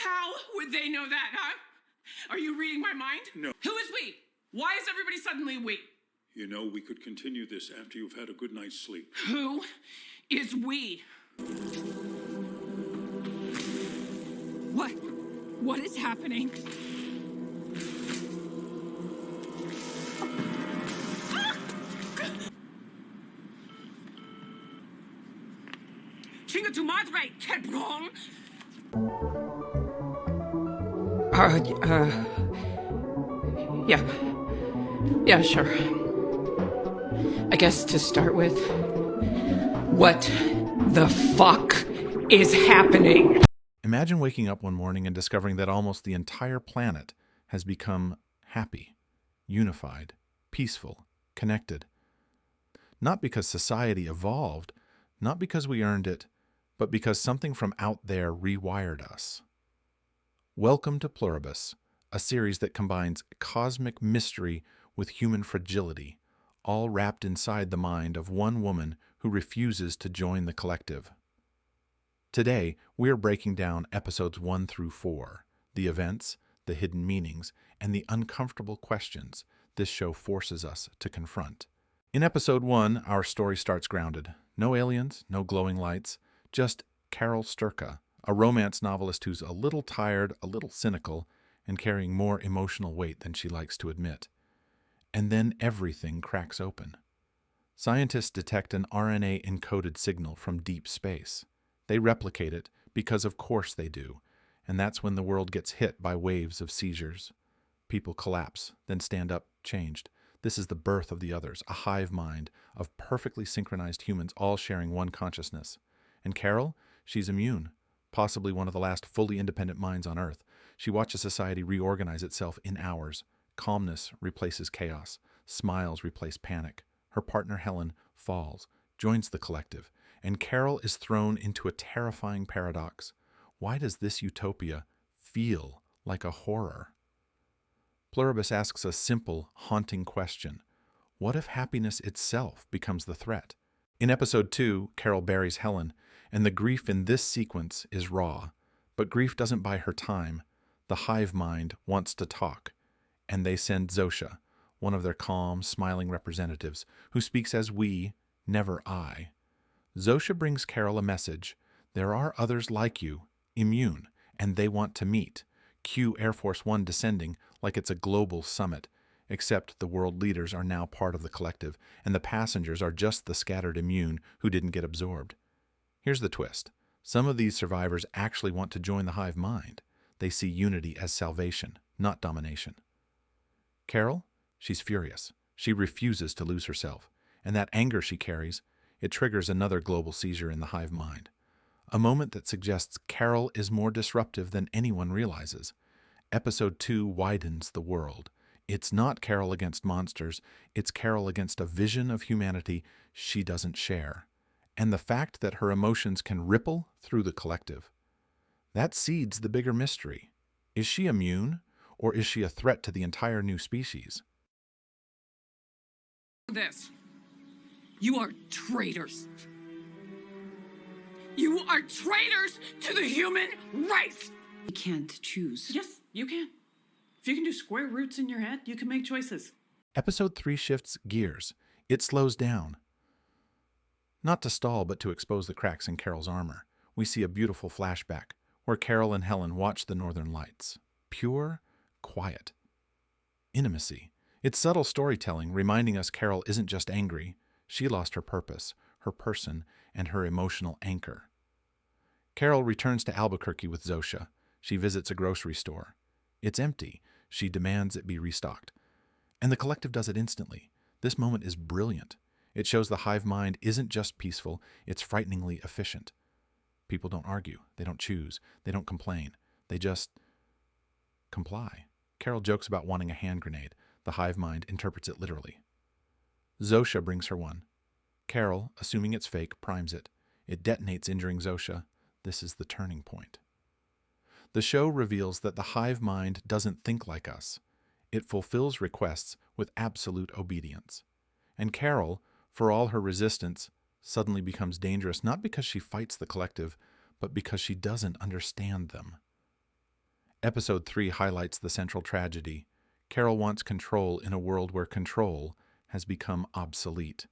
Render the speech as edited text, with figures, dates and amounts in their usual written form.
How would they know that, huh? Are you reading my mind? No. Who is we? Why is everybody suddenly we? You know, we could continue this after you've had a good night's sleep. Who is we? What is happening? Chinga tu madre, cabrón! Yeah, sure. I guess to start with, what the fuck is happening? Imagine waking up one morning and discovering that almost the entire planet has become happy, unified, peaceful, connected. Not because society evolved, not because we earned it, but because something from out there rewired us. Welcome to Pluribus, a series that combines cosmic mystery with human fragility, all wrapped inside the mind of one woman who refuses to join the collective. Today, we're breaking down episodes 1 through 4, the events, the hidden meanings, and the uncomfortable questions this show forces us to confront. In episode 1, our story starts grounded. No aliens, no glowing lights, just Carol Sturka, a romance novelist who's a little tired, a little cynical, and carrying more emotional weight than she likes to admit. And then everything cracks open. Scientists detect an RNA-encoded signal from deep space. They replicate it because of course they do, and that's when the world gets hit by waves of seizures. People collapse, then stand up, changed. This is the birth of the others, a hive mind of perfectly synchronized humans all sharing one consciousness. And Carol, she's immune, possibly one of the last fully independent minds on Earth. She watches society reorganize itself in hours. Calmness replaces chaos. Smiles replace panic. Her partner Helen falls, joins the collective, and Carol is thrown into a terrifying paradox. Why does this utopia feel like a horror? Pluribus asks a simple, haunting question. What if happiness itself becomes the threat? In episode 2, Carol buries Helen, and the grief in this sequence is raw. But grief doesn't buy her time. The hive mind wants to talk, and they send Zosha, one of their calm, smiling representatives, who speaks as we, never I. Zosha brings Carol a message. There are others like you, immune, and they want to meet. Cue Air Force One descending like it's a global summit, except the world leaders are now part of the collective, and the passengers are just the scattered immune who didn't get absorbed. Here's the twist. Some of these survivors actually want to join the hive mind. They see unity as salvation, not domination. Carol, she's furious. She refuses to lose herself, and that anger she carries, it triggers another global seizure in the hive mind. A moment that suggests Carol is more disruptive than anyone realizes. Episode 2 widens the world. It's not Carol against monsters, it's Carol against a vision of humanity she doesn't share. And the fact that her emotions can ripple through the collective. That seeds the bigger mystery. Is she immune, or is she a threat to the entire new species? This. You are traitors. You are traitors to the human race! You can't choose. Yes, you can. If you can do square roots in your head, you can make choices. Episode 3 shifts gears. It slows down. Not to stall, but to expose the cracks in Carol's armor. We see a beautiful flashback, where Carol and Helen watch the northern lights. Pure, quiet. Intimacy. It's subtle storytelling, reminding us Carol isn't just angry. She lost her purpose, her person, and her emotional anchor. Carol returns to Albuquerque with Zosha. She visits a grocery store. It's empty. She demands it be restocked. And the collective does it instantly. This moment is brilliant. It shows the hive mind isn't just peaceful, it's frighteningly efficient. People don't argue. They don't choose. They don't complain. They just comply. Carol jokes about wanting a hand grenade. The hive mind interprets it literally. Zosha brings her one. Carol, assuming it's fake, primes it. It detonates, injuring Zosha. This is the turning point. The show reveals that the hive mind doesn't think like us. It fulfills requests with absolute obedience. And Carol, for all her resistance, suddenly becomes dangerous not because she fights the collective, but because she doesn't understand them. Episode 3 highlights the central tragedy. Carol wants control in a world where control has become obsolete.